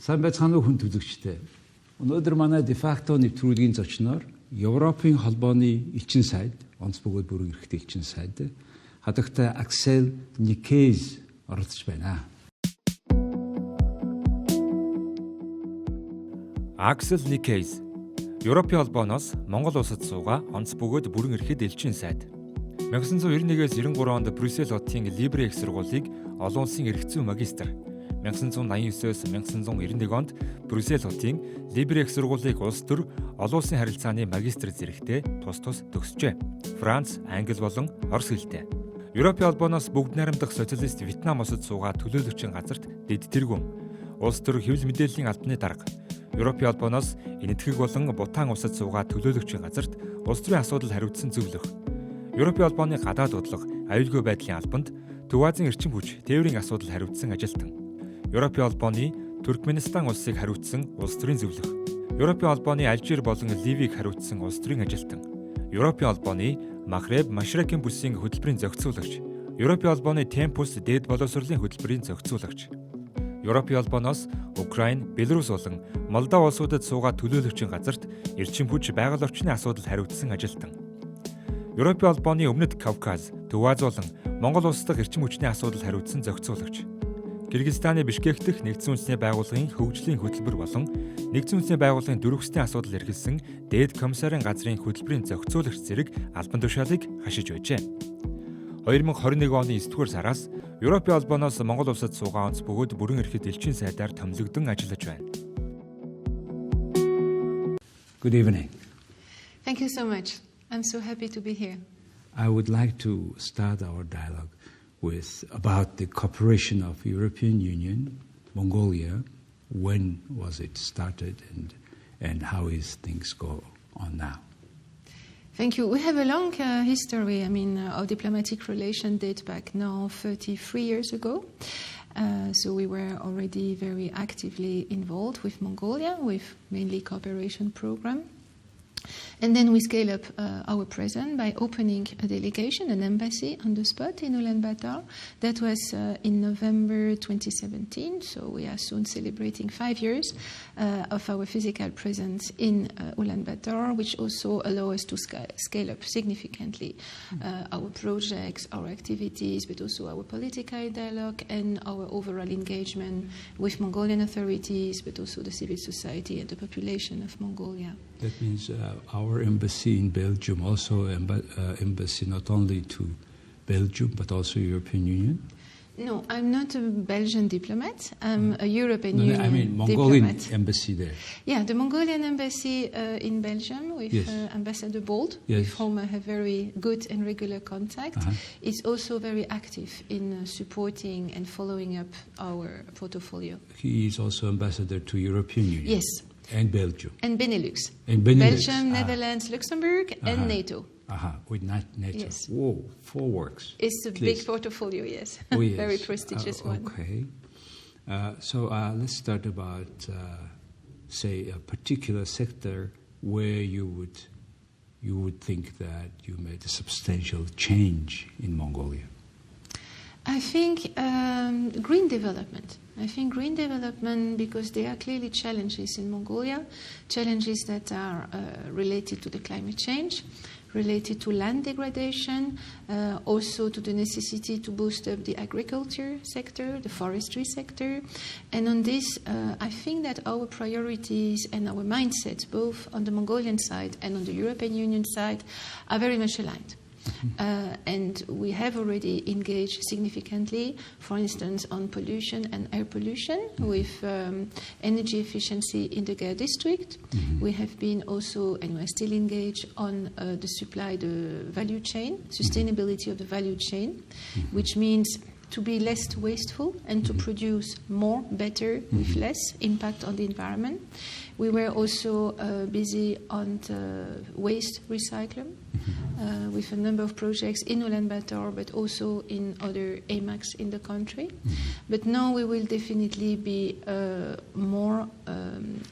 Сайн байцгаана уу хүн төлөгчтэй. Өнөөдөр манай DeFacto нэвтрүүлгийн зочноор Европын Холбооны Элчин сайд, онц бөгөөд бүрэн эрхт Элчин сайд, хадагтай Аксель Никэйз оролцож байна. Аксель Никэйз Европын Холбооноос Монгол Улсад суугаа онц бөгөөд бүрэн эрхт Элчин сайд. 1991-ээс 93 онд Брюссель хотын Либре их сургуулийг олон улсын эрх зүйн магистр, 1989-өөс 1991 онд Брюссель хотын Либре их сургуулийг улс төр олон улсын харилцааны магистр зэрэгтээ тус төгсжээ. Франц, Англи болон Орос хэлтэй. Европын Холбооноос бүгд найрамдах социалист Вьетнам улсад суугаа төлөөлөгчийн газарт дэд тэргүүн. Улс төр хэвлэл мэдээллийн албаны дарга. Европын Холбооноос энэтхэг болон Бутан улсад суугаа төлөөлөгчийн газарт улс төрийн асуудал хариуцсан зөвлөх. Европын Холбооны гадаад бодлого, аюулгүй байдлын албанд Төв Азийн эрчим хүч, тээврийн асуудал хариуцсан ажилтан. Европын Холбооны Туркменистан улсыг хариуцсан улс төрийн зөвлөх. Европын Холбооны Алжир болон Ливийг хариуцсан улс төрийн ажилтан. Европын Холбооны Махреб, Машрекийн бүсийн хөтөлбөрийн зохицуулагч. Европын Холбооны Темпус дээд боловсролын хөтөлбөрийн зохицуулагч. Европын Холбооноос Украины, Беларусь болон Молдов улсуудад суугаа төлөөлөгчийн газарт эрчим хүч, байгаль орчны асуудал хариуцсан ажилтан. Европын Холбооны Өмнөд Кавказ, Төв Аз болон Монгол улс дахь эрчим хүчний асуудал хариуцсан зохицуулагч. Кыргызстаны Бишкек дэх нэгдсэн үндэсний байгууллагын хөгжлийн хөтөлбөр болон нэгдсэн үндэсний байгууллагын дөрвөсний асуудал эрхэлсэн дээд комиссарын газрын хөтөлбөрийн зохицуулагч зэрэг албан тушаалыг хашиж байжээ. 2021 оны 9-р сараас Европын Холбооноос Монгол Улсад суугаа онц бөгөөд бүрэн эрхт Элчин сайдаар томилогдсон ажиллаж байна. Good evening. Thank you so much. I'm so happy to be here. I would like to start our dialogue with about the cooperation of European Union, Mongolia. When was it started and how is things go on now? Thank you. We have a long history. Our diplomatic relation dates back now 33 years ago. So we were already very actively involved with Mongolia, with mainly cooperation program. And then we scale up our presence by opening a delegation, an embassy on the spot in Ulaanbaatar. That was in November 2017, so we are soon celebrating 5 years of our physical presence in Ulaanbaatar, which also allow us to scale up significantly our projects, our activities, but also our political dialogue and our overall engagement with Mongolian authorities, but also the civil society and the population of Mongolia. That means our embassy in Belgium, also embassy not only to Belgium but also European Union? No, I'm not a Belgian diplomat. I'm a European Union I mean Mongolian diplomat. Embassy there. Yeah, the Mongolian embassy in Belgium with Yes. Ambassador Bold, Yes. with whom I have very good and regular contact, is also very active in supporting and following up our portfolio. He is also ambassador to European Union. Yes. And Belgium. And Benelux. And Benelux. Belgium, Netherlands, Luxembourg, and NATO. With NATO. Yes. Whoa, 4 works. It's a big portfolio, yes. Oh, yes. Very prestigious one. Okay. So let's start about, say, a particular sector where you would think that you made a substantial change in Mongolia. I think green development. Green development, because there are clearly challenges in Mongolia, challenges that are related to the climate change, related to land degradation, also to the necessity to boost up the agriculture sector, the forestry sector. And on this, I think that our priorities and our mindsets, both on the Mongolian side and on the European Union side, are very much aligned. And we have already engaged significantly, for instance, on pollution and air pollution with energy efficiency in the Gare district. We have been also, and we are still engaged on the supply, the value chain, sustainability of the value chain, which means to be less wasteful and to produce more, better, with less impact on the environment. We were also busy on the waste recycling with a number of projects in Ulaanbaatar, but also in other AMACs in the country. But now we will definitely be more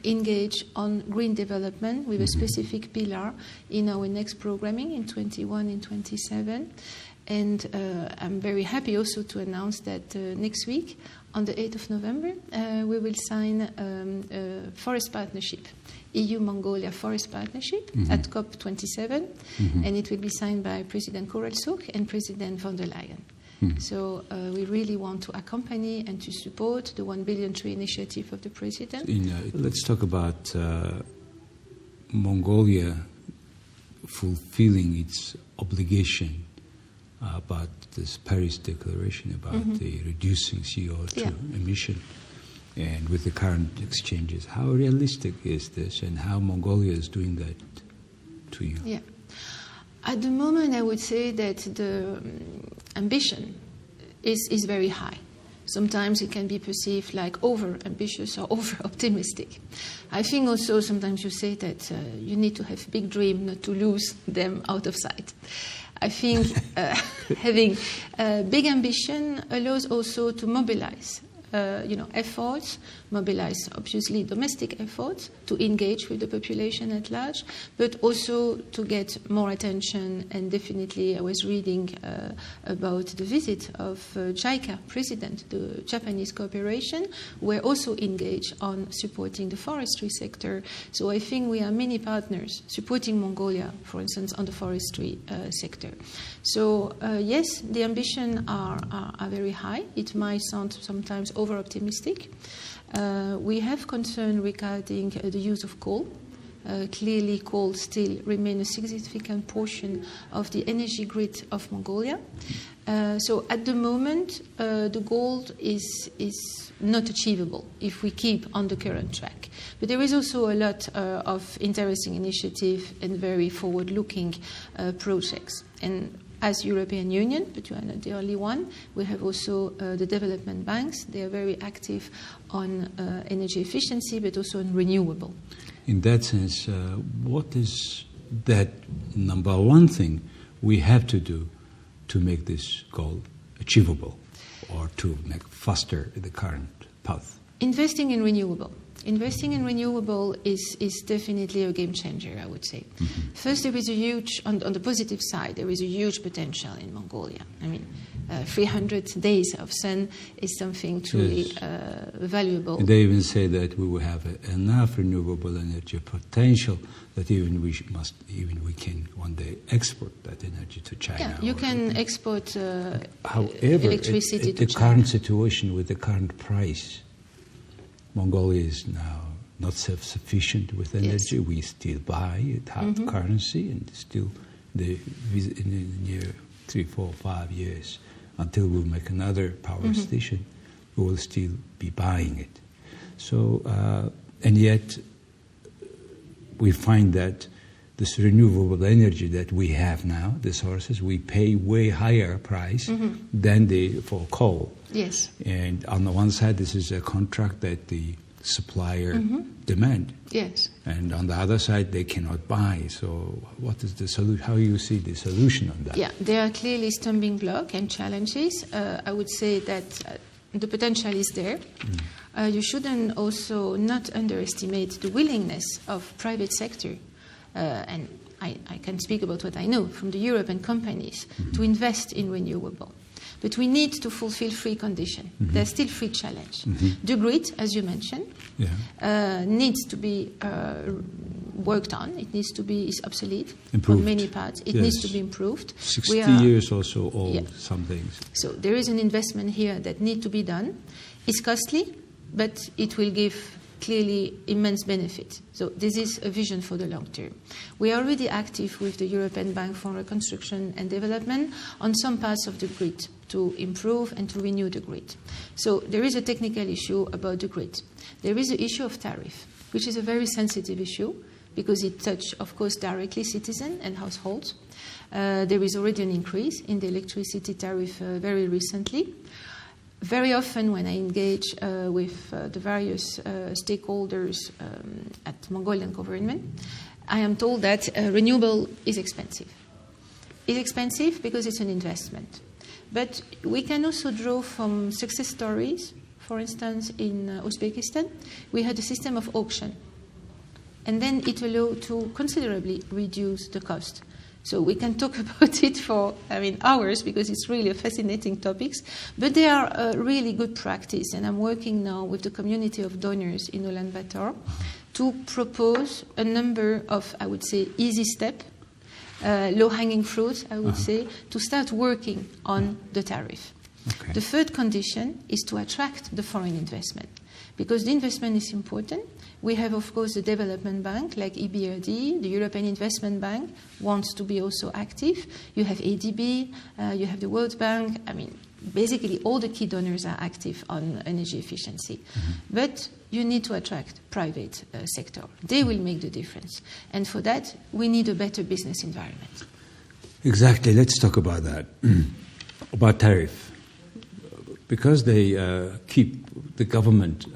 engaged on green development with a specific pillar in our next programming in 21 and 27. And I'm very happy also to announce that next week, on the 8th of November, we will sign a forest partnership, EU-Mongolia Forest Partnership at COP27, and it will be signed by President Korelsuk and President von der Leyen. So we really want to accompany and to support the 1 billion tree initiative of the President. Let's talk about Mongolia fulfilling its obligation about this Paris Declaration about the reducing CO2 emission, and with the current exchanges. How realistic is this, and how Mongolia is doing that to you? Yeah. At the moment, I would say that the ambition is very high. Sometimes it can be perceived like over-ambitious or over-optimistic. I think also sometimes you say that you need to have big dreams not to lose them out of sight. I think having big ambition allows also to mobilize efforts, mobilize obviously domestic efforts to engage with the population at large, but also to get more attention. And definitely I was reading about the visit of JICA president, the Japanese cooperation, were also engaged on supporting the forestry sector. So I think we are many partners supporting Mongolia, for instance, on the forestry sector. So yes, the ambitions are very high. It might sound sometimes over-optimistic. We have concern regarding the use of coal. Clearly, coal still remains a significant portion of the energy grid of Mongolia. So at the moment, the goal is not achievable if we keep on the current track. But there is also a lot of interesting initiatives and very forward-looking projects. And as European Union, but you are not the only one, we have also the development banks. They are very active on energy efficiency, but also on renewable. In that sense, what is that number one thing we have to do to make this goal achievable or to make faster the current path? Investing in renewable. Investing in renewable is definitely a game changer, I would say. First, there is a huge, on the positive side, there is a huge potential in Mongolia. I mean, 300 days of sun is something truly valuable. And they even say that we will have enough renewable energy potential that even we can one day export that energy to China. Yeah, you can export however, electricity to the China. current situation with the current price, Mongolia is now not self-sufficient with energy. Yes. We still buy it hard currency, and still in the near 3, 4, 5 years until we make another power station, we will still be buying it. So, and yet we find that this renewable energy that we have now, the sources, we pay way higher price than for coal. Yes. And on the one side, this is a contract that the supplier demand. Yes. And on the other side, they cannot buy. So what is the solution? How do you see the solution on that? Yeah, there are clearly stumbling blocks and challenges. I would say that the potential is there. You shouldn't also not underestimate the willingness of private sector, and I can speak about what I know from the European companies, to invest in renewable. But we need to fulfill three conditions. There's still three challenges. The grid, as you mentioned, needs to be worked on. It needs to be obsolete on many parts. It needs to be improved. 60 years or so old, some things. So there is an investment here that needs to be done. It's costly, but it will give clearly immense benefit. So this is a vision for the long term. We are already active with the European Bank for Reconstruction and Development on some parts of the grid to improve and to renew the grid. So there is a technical issue about the grid. There is the issue of tariff, which is a very sensitive issue because it touches, of course, directly citizens and households. There is already an increase in the electricity tariff very recently. Very often when I engage with the various stakeholders at Mongolian government, I am told that renewable is expensive. It's expensive because it's an investment. But we can also draw from success stories. For instance, in Uzbekistan, we had a system of auction. And then it allowed to considerably reduce the cost. So we can talk about it for, hours, because it's really a fascinating topic. But they are a really good practice, and I'm working now with the community of donors in Ulaanbaatar to propose a number of, I would say, easy steps, low-hanging fruit, I would say, to start working on the tariff. Okay. The third condition is to attract the foreign investment, because the investment is important. We have, of course, the development bank like EBRD, the European Investment Bank wants to be also active. You have ADB, you have the World Bank. Basically all the key donors are active on energy efficiency. But you need to attract private sector. They will make the difference. And for that, we need a better business environment. Exactly. Let's talk about that. About tariff. Because they keep the government,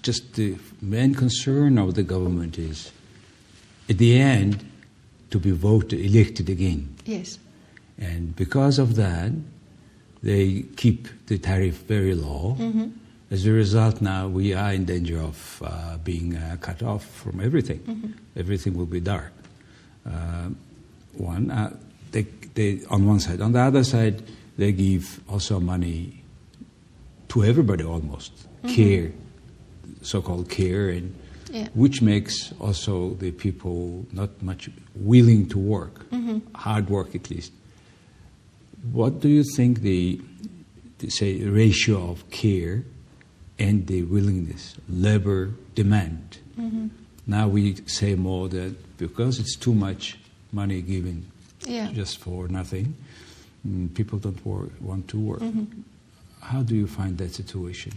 just the main concern of the government is, at the end, to be elected again. Yes. And because of that, they keep the tariff very low. As a result, now we are in danger of being cut off from everything. Everything will be dark. They on one side. On the other side, they give also money to everybody almost, care, so-called care, and which makes also the people not much willing to work, hard work at least. What do you think the ratio of care and the willingness, labor demand? Now we say more that because it's too much money given just for nothing, people don't want to work. How do you find that situation?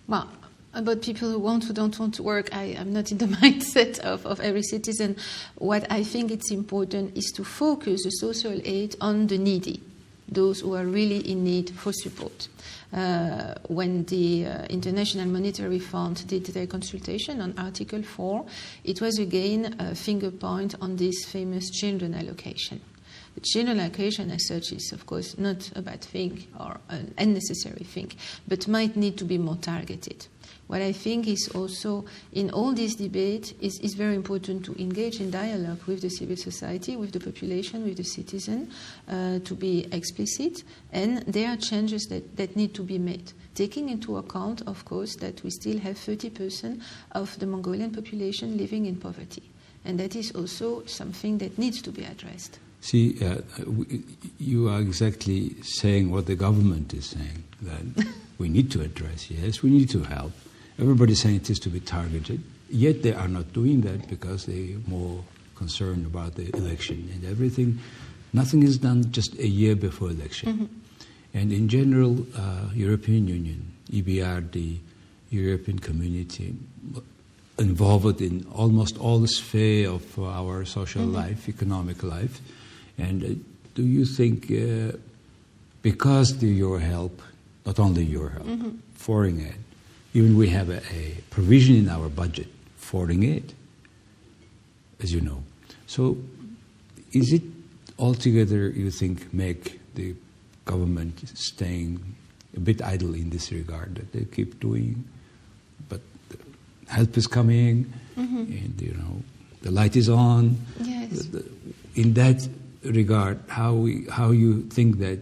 Well, about people who don't want to work, I am not in the mindset of every citizen. What I think it's important is to focus the social aid on the needy, those who are really in need for support. When the International Monetary Fund did their consultation on Article 4, it was again a finger point on this famous children allocation. The children allocation as such is, of course, not a bad thing or an unnecessary thing, but might need to be more targeted. What I think is also in all this debate is very important to engage in dialogue with the civil society, with the population, with the citizen, to be explicit. And there are changes that need to be made, taking into account, of course, that we still have 30% of the Mongolian population living in poverty. And that is also something that needs to be addressed. See, you are exactly saying what the government is saying, that we need to address, yes, we need to help. Everybody's saying it is to be targeted, yet they are not doing that because they're more concerned about the election and everything. Nothing is done just a year before election. And in general, European Union, EBRD, European Community, involved in almost all the sphere of our social life, economic life. And do you think, because of your help, not only your help, foreign aid, even we have a provision in our budget, foreign aid, as you know. So is it altogether, you think, make the government staying a bit idle in this regard, that they keep doing, but help is coming, and, the light is on. Yes. In that regard, how you think that,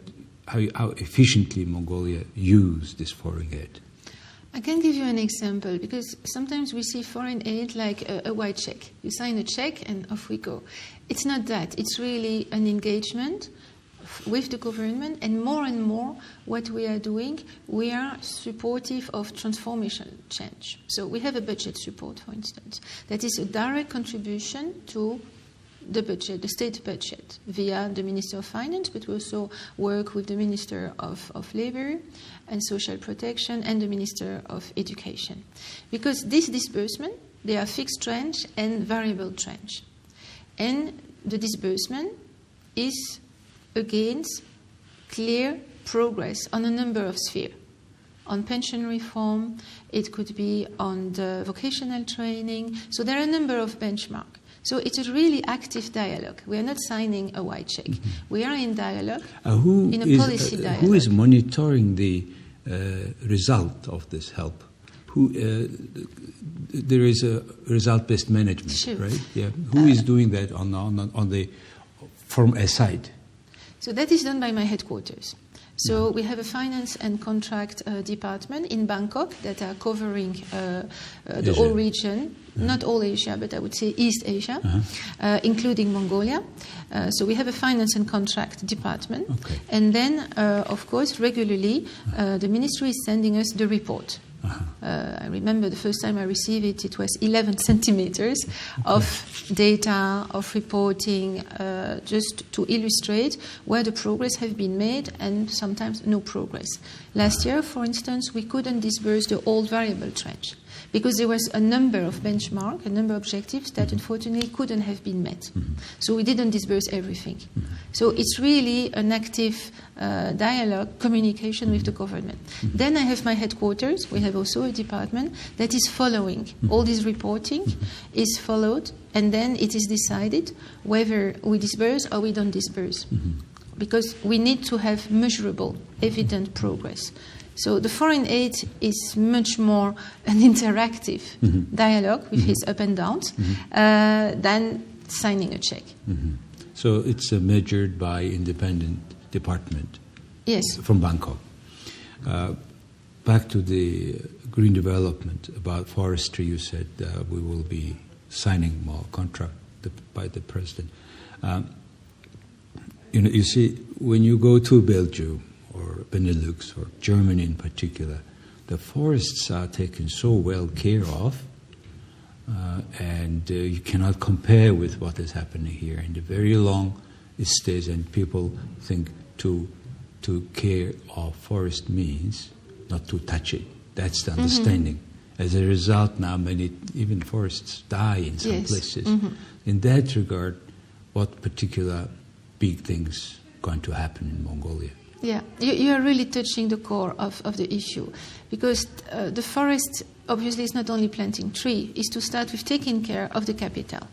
how efficiently Mongolia use this foreign aid? I can give you an example, because sometimes we see foreign aid like a white check. You sign a check and off we go. It's not that. It's really an engagement with the government, and more what we are doing, we are supportive of transformation change. So we have a budget support, for instance. That is a direct contribution to the budget, the state budget, via the Minister of Finance, but we also work with the Minister of Labour and Social Protection and the Minister of Education. Because this disbursement, they are fixed tranche and variable tranche. And the disbursement is against clear progress on a number of spheres. On pension reform, it could be on the vocational training. So there are a number of benchmarks. So it's a really active dialogue. We are not signing a white check. We are in dialogue, in a policy dialogue. Who is monitoring the result of this help? There is a result-based management, right? Yeah. Who is doing that on the from a side? So that is done by my headquarters. So we have a finance and contract department in Bangkok that are covering the whole region, not all Asia, but I would say East Asia, including Mongolia. So we have a finance and contract department. Okay. And then, of course, regularly the ministry is sending us the report. I remember the first time I received it, it was 11 centimeters of data, of reporting, just to illustrate where the progress have been made and sometimes no progress. Last year, for instance, we couldn't disburse the old variable tranche because there was a number of benchmarks, a number of objectives that unfortunately couldn't have been met. So we didn't disburse everything. So it's really an active dialogue, communication with the government. Then I have my headquarters. We have also a department that is following. All this reporting is followed, and then it is decided whether we disburse or we don't disburse. Because we need to have measurable, evident progress. So the foreign aid is much more an interactive dialogue with his up and downs than signing a check. So it's measured by independent department. Yes. From Bangkok. Back to the green development about forestry, you said we will be signing more contract by the president. You see, when you go to Belgium or Benelux or Germany in particular, the forests are taken so well care of, and you cannot compare with what is happening here. In the very long estates, and people think to care of forest means not to touch it. That's the understanding. As a result, now many even forests die in some places. In that regard, what particular big things going to happen in Mongolia? Yeah, you are really touching the core of the issue, because the forest obviously is not only planting tree, is to start with taking care of the capital.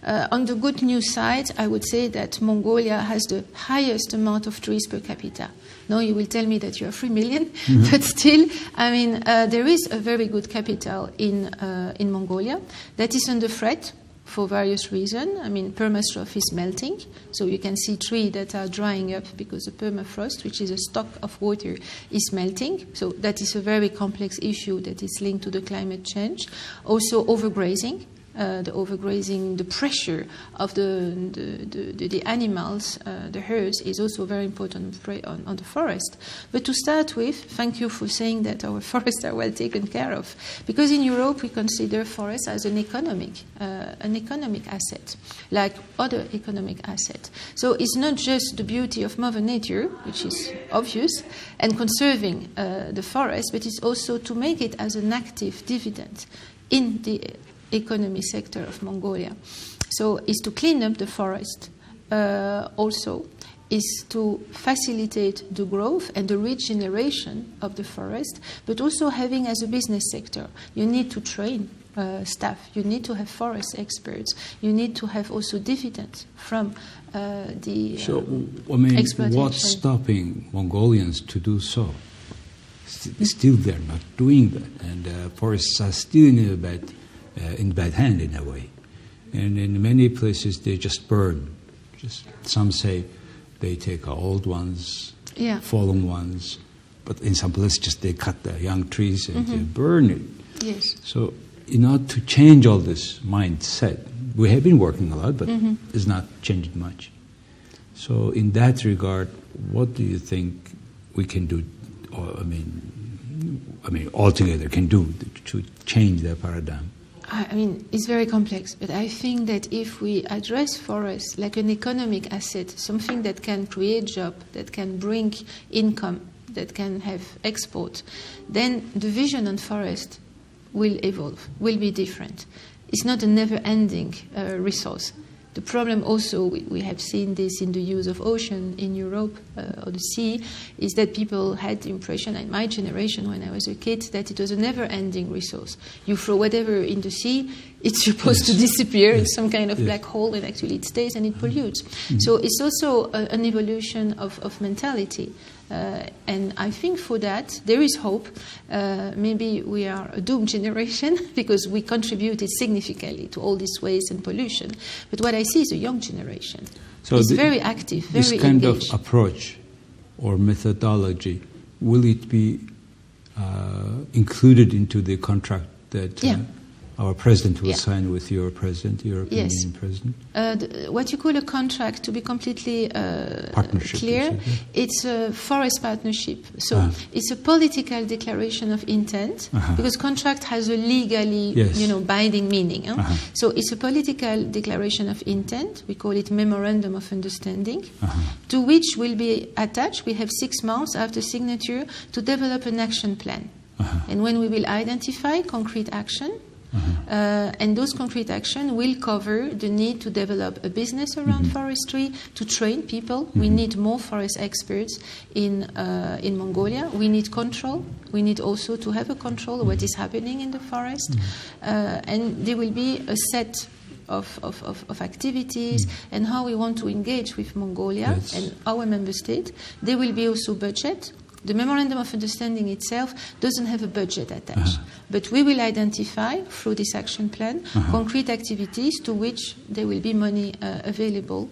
On the good news side, I would say that Mongolia has the highest amount of trees per capita. Now you will tell me that you are 3 million, but still, I mean, there is a very good capital in Mongolia that is under threat for various reasons. I mean, permafrost is melting, so you can see trees that are drying up because the permafrost, which is a stock of water, is melting. So that is a very complex issue that is linked to the climate change. Also overgrazing. The pressure of the animals, the herds, is also very important on the forest. But to start with, thank you for saying that our forests are well taken care of, because in Europe we consider forests as an economic asset, like other economic assets. So it's not just the beauty of Mother Nature, which is obvious, and conserving the forest, but it's also to make it as an active dividend in the economy sector of Mongolia. So is to clean up the forest, also is to facilitate the growth and the regeneration of the forest, but also having as a business sector, you need to train staff, you need to have forest experts, you need to have also dividends from the exploitation. What's stopping Mongolians to do so? Still they're not doing that, and forests are still in bad hand in a way, and in many places they just burn. Some say they take old ones, fallen ones, but in some places they cut the young trees and they burn it. Yes. So in order to change all this mindset, we have been working a lot, but it's not changed much. So in that regard, what do you think we can do? Or, I mean, altogether can do to change that paradigm? I mean, it's very complex, but I think that if we address forests like an economic asset, something that can create jobs, that can bring income, that can have export, then the vision on forest will evolve, will be different. It's not a never-ending resource. The problem also, we have seen this in the use of ocean in Europe or the sea, is that people had the impression, in my generation when I was a kid, that it was a never-ending resource. You throw whatever in the sea, it's supposed to disappear in some kind of black hole, and actually it stays and it pollutes. So it's also an evolution of mentality. And I think for that there is hope. Maybe we are a doomed generation because we contributed significantly to all this waste and pollution. But what I see is a young generation. So it's very active, very this kind engaged. of approach or methodology, will it be included into the contract that our president will sign with your president, European Union president? What you call a contract, to be completely clear, it's a forest partnership. So it's a political declaration of intent, because contract has a legally binding meaning. So it's a political declaration of intent. We call it memorandum of understanding, to which will be attached, we have 6 months after signature to develop an action plan. And when we will identify concrete action, and those concrete actions will cover the need to develop a business around forestry, to train people. We need more forest experts in Mongolia. We need control. We need also to have a control of what is happening in the forest. And there will be a set of activities and how we want to engage with Mongolia and our member state. There will be also budget. The Memorandum of Understanding itself doesn't have a budget attached, but we will identify through this action plan concrete activities to which there will be money available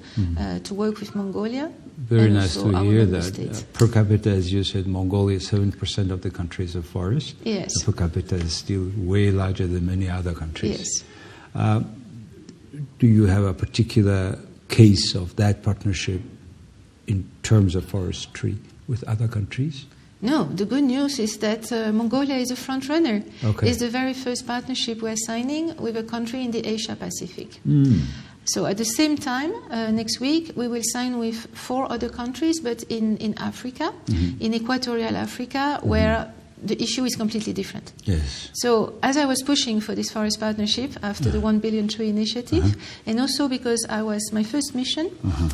to work with Mongolia. Very nice to hear that. Per capita, as you said, Mongolia, 7% of the country is a forest. Yes. The per capita is still way larger than many other countries. Yes. Do you have a particular case of that partnership in terms of forestry with other countries? No, the good news is that Mongolia is a front runner. Okay. It's the very first partnership we're signing with a country in the Asia Pacific. So at the same time, next week, we will sign with 4 other countries, but in Africa, in Equatorial Africa, where the issue is completely different. Yes. So as I was pushing for this forest partnership after the 1 billion tree initiative, and also because I was my first mission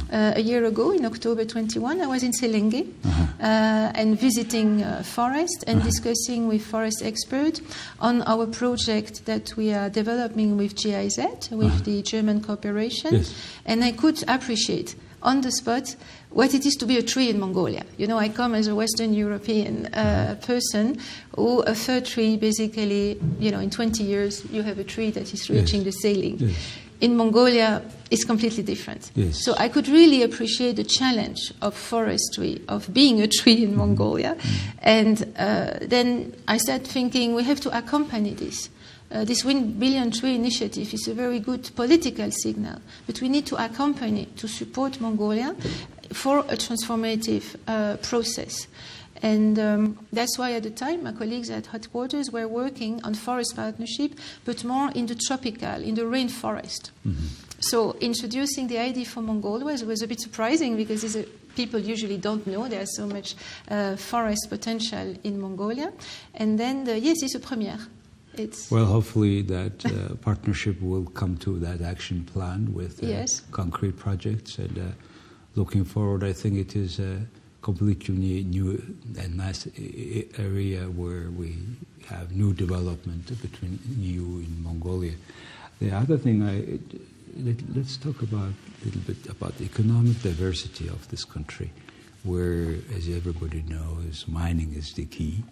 a year ago in October 21, I was in Selenge and visiting forest and discussing with forest experts on our project that we are developing with GIZ, with the German cooperation, and I could appreciate on the spot what it is to be a tree in Mongolia. You know, I come as a Western European person who a fir tree, basically, you know, in 20 years you have a tree that is reaching the ceiling. Yes. In Mongolia, it's completely different. Yes. So I could really appreciate the challenge of forestry, of being a tree in Mongolia. And then I started thinking we have to accompany this. This 1 billion tree initiative is a very good political signal, but we need to accompany, to support Mongolia for a transformative process. And that's why at the time my colleagues at headquarters were working on forest partnership, but more in the tropical, in the rainforest. So introducing the idea for Mongolia was a bit surprising because people usually don't know there's so much forest potential in Mongolia. And then, yes, it's a première. Well, hopefully that partnership will come to that action plan with concrete projects. And looking forward, I think it is a completely new and nice area where we have new development between EU and Mongolia. The other thing, let's talk about a little bit about the economic diversity of this country, where, as everybody knows, mining is the key.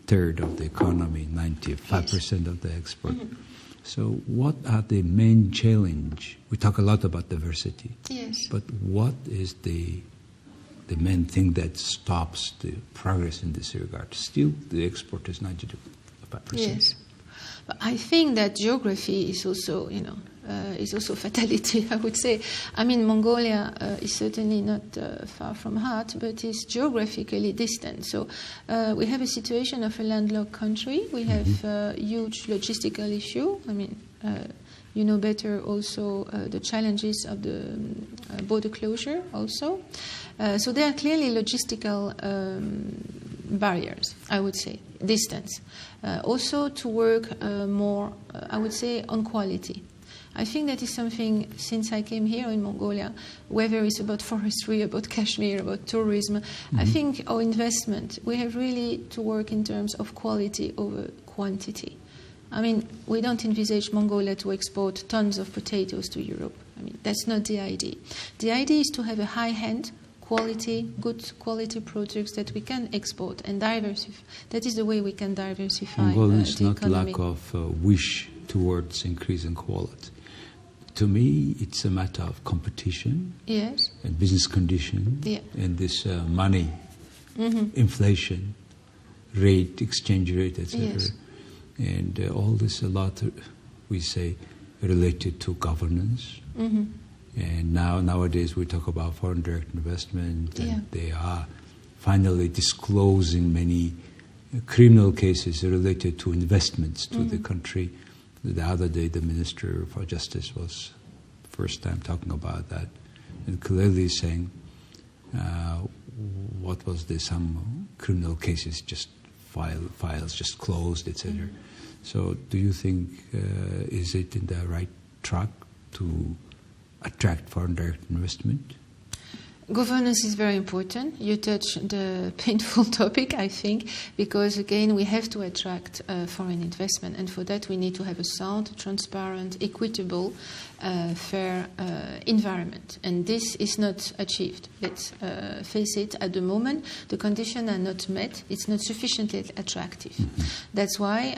Third of the economy, 95% of the export. So what are the main challenge? We talk a lot about diversity. Yes. But what is the main thing that stops the progress in this regard? Still, the export is 95%. Yes. But I think that geography is also, is also fatality, I would say. I mean, Mongolia is certainly not far from heart, but is geographically distant. So we have a situation of a landlocked country. We have a huge logistical issue. I mean, you know better also the challenges of the border closure also. So there are clearly logistical barriers, I would say, distance. Also to work more, I would say, on quality. I think that is something, since I came here in Mongolia, whether it's about forestry, about Kashmir, about tourism, I think our investment, we have really to work in terms of quality over quantity. I mean, we don't envisage Mongolia to export tons of potatoes to Europe. I mean, that's not the idea. The idea is to have a high-end, quality, good quality products that we can export and diversify. That is the way we can diversify Mongolia is the not economy. lack of wish towards increasing quality. to me, it's a matter of competition. Yes. And business condition. Yeah. And this money, inflation, rate, exchange rate, etc. Yes. And all this, a lot, we say, related to governance. And nowadays we talk about foreign direct investment, and they are finally disclosing many criminal cases related to investments to the country. The other day, the Minister for Justice was first time talking about that, and clearly saying, what was there, some criminal cases just files just closed, etc. So do you think, is it in the right track to attract foreign direct investment? Governance is very important. You touch the painful topic, I think, because again we have to attract foreign investment, and for that we need to have a sound, transparent, equitable, fair environment. And this is not achieved. Let's face it, at the moment the conditions are not met. It's not sufficiently attractive. That's why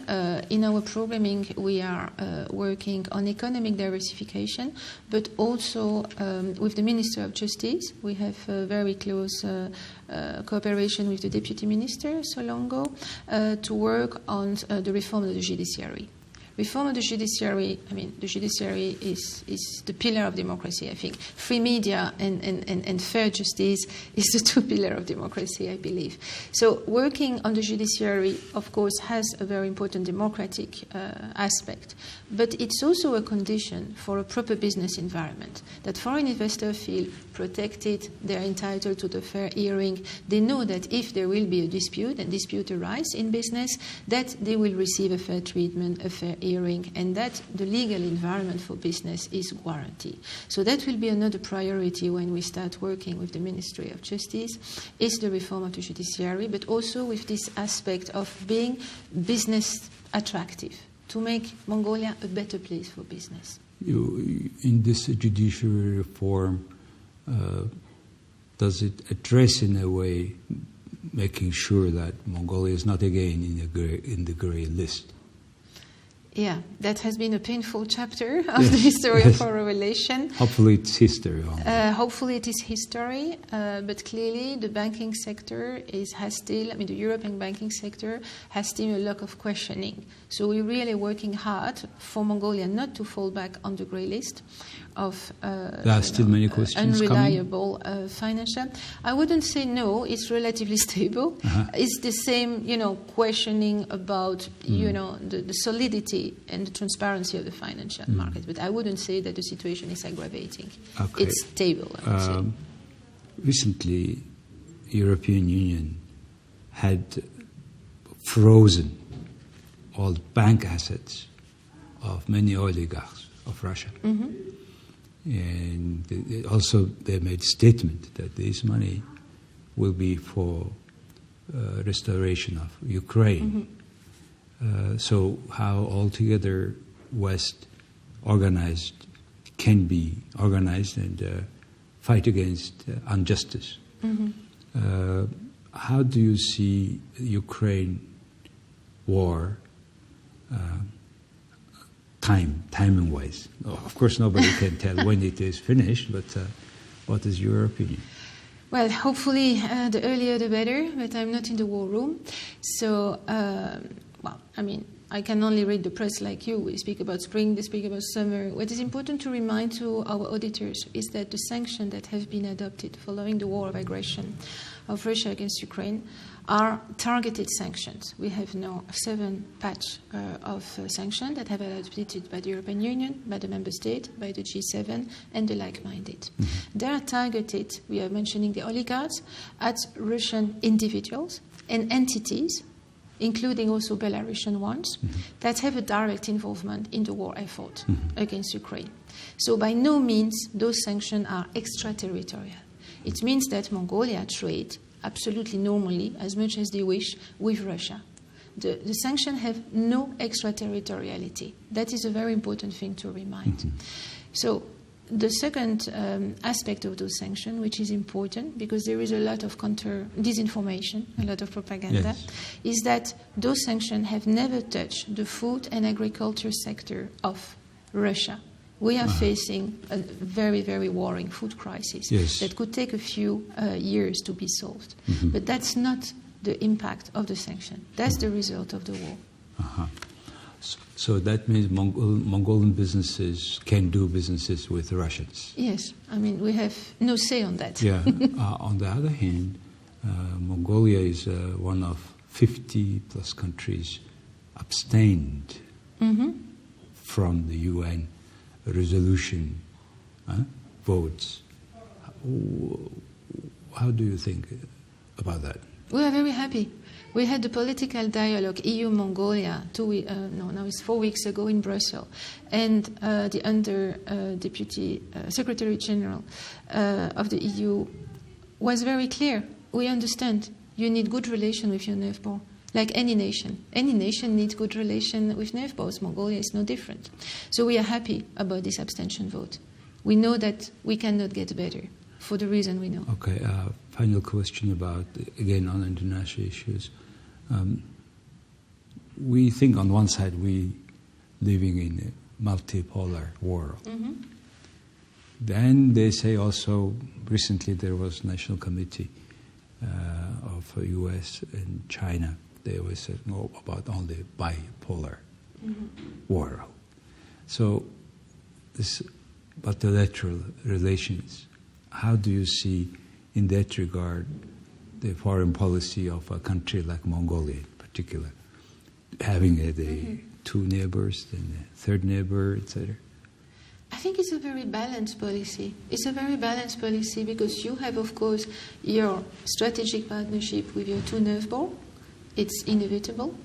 in our programming we are working on economic diversification, but also with the Minister of Justice. We have very close cooperation with the Deputy Minister so long ago to work on the reform of the judiciary. Reform of the judiciary, I mean, the judiciary is the pillar of democracy, I think. Free media and fair justice is the two pillars of democracy, I believe. So working on the judiciary, of course, has a very important democratic aspect. But it's also a condition for a proper business environment, that foreign investors feel protected, they're entitled to the fair hearing. They know that if there will be a dispute, and dispute arise in business, that they will receive a fair treatment, a fair hearing, and that the legal environment for business is guaranteed. So that will be another priority when we start working with the Ministry of Justice, is the reform of the judiciary, but also with this aspect of being business attractive, to make Mongolia a better place for business. In this judiciary reform, does it address in a way making sure that Mongolia is not again in the grey list? Yeah, that has been a painful chapter of the history of our relation. Hopefully it's history. Hopefully it is history, but clearly the banking sector has still, I mean the European banking sector has still a lot of questioning. So we're really working hard for Mongolia not to fall back on the grey list of there are still many questions unreliable financial. I wouldn't say no, it's relatively stable. It's the same, questioning about, the solidity and the transparency of the financial market. But I wouldn't say that the situation is aggravating. Okay. It's stable, I would say. Recently, European Union had frozen all bank assets of many oligarchs of Russia. And they made a statement that this money will be for restoration of Ukraine. So how altogether West can be organized and fight against injustice. How do you see Ukraine war timing-wise? Of course, nobody can tell when it is finished, but what is your opinion? Well, hopefully the earlier the better, but I'm not in the war room. So, I can only read the press like you. We speak about spring, they speak about summer. What is important to remind to our auditors is that the sanctions that have been adopted following the war of aggression of Russia against Ukraine are targeted sanctions. We have now 7 patch of sanctions that have been adopted by the European Union, by the Member States, by the G7, and the like-minded. They are targeted, we are mentioning the oligarchs, at Russian individuals and entities, including also Belarusian ones, that have a direct involvement in the war effort against Ukraine. So by no means those sanctions are extraterritorial. It means that Mongolia trade absolutely normally, as much as they wish, with Russia. The sanctions have no extraterritoriality. That is a very important thing to remind. So the second aspect of those sanctions, which is important because there is a lot of disinformation, a lot of propaganda, is that those sanctions have never touched the food and agriculture sector of Russia We are facing a very, very worrying food crisis that could take a few years to be solved. But that's not the impact of the sanction. That's the result of the war. So that means Mongolian businesses can do businesses with Russians. Yes, I mean, we have no say on that. Yeah. On the other hand, Mongolia is one of 50 plus countries abstained from the UN resolution votes. How do you think about that? We are very happy. We had the political dialogue EU-Mongolia now it's 4 weeks ago in Brussels, and the Deputy Secretary General of the EU was very clear. We understand you need good relation with your neighbor, like any nation. Any nation needs good relation with neighbors. Mongolia is no different. So we are happy about this abstention vote. We know that we cannot get better for the reason we know. Okay, final question about, again, on international issues. We think on one side we living in a multipolar world. Then they say also, recently there was National Committee of US and China. They always said no about only bipolar world. So this multilateral relations, how do you see in that regard the foreign policy of a country like Mongolia in particular, having two neighbors, then a third neighbor, etc.? I think it's a very balanced policy. It's a very balanced policy because you have, of course, your strategic partnership with your two neighbors. It's inevitable.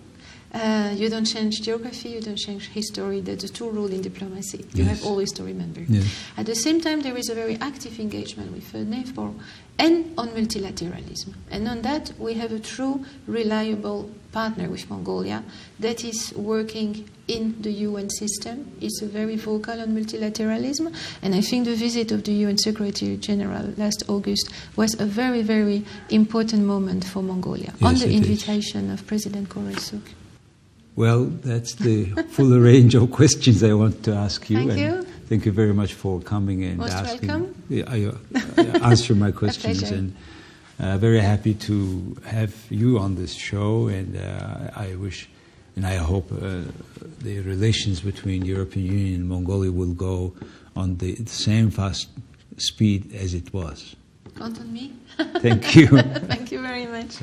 You don't change geography, you don't change history. That's the two rules in diplomacy. You have always to remember. At the same time, there is a very active engagement with a neighbor and on multilateralism. And on that, we have a true, reliable partner with Mongolia that is working in the UN system. It's very vocal on multilateralism. And I think the visit of the UN Secretary General last August was a very, very important moment for Mongolia on the invitation of President Koresuk. Well, that's the full range of questions I want to ask you. Thank you. Thank you very much for coming and Most asking. welcome. Answer my questions. Pleasure. And very happy to have you on this show. And I wish and I hope the relations between European Union and Mongolia will go on the same fast speed as it was. Count on me. Thank you. Thank you very much.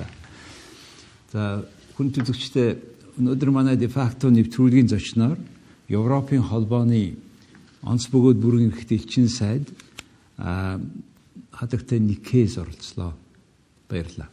За, хүн төлөвчтэй өнөөдөр манай DeFacto нэвтрүүлгийн зочноор Европын Холбооны онц бөгөөд бүрэн эрхт Элчин сайд Аксель Никэйз оролцлоо. Баярлалаа.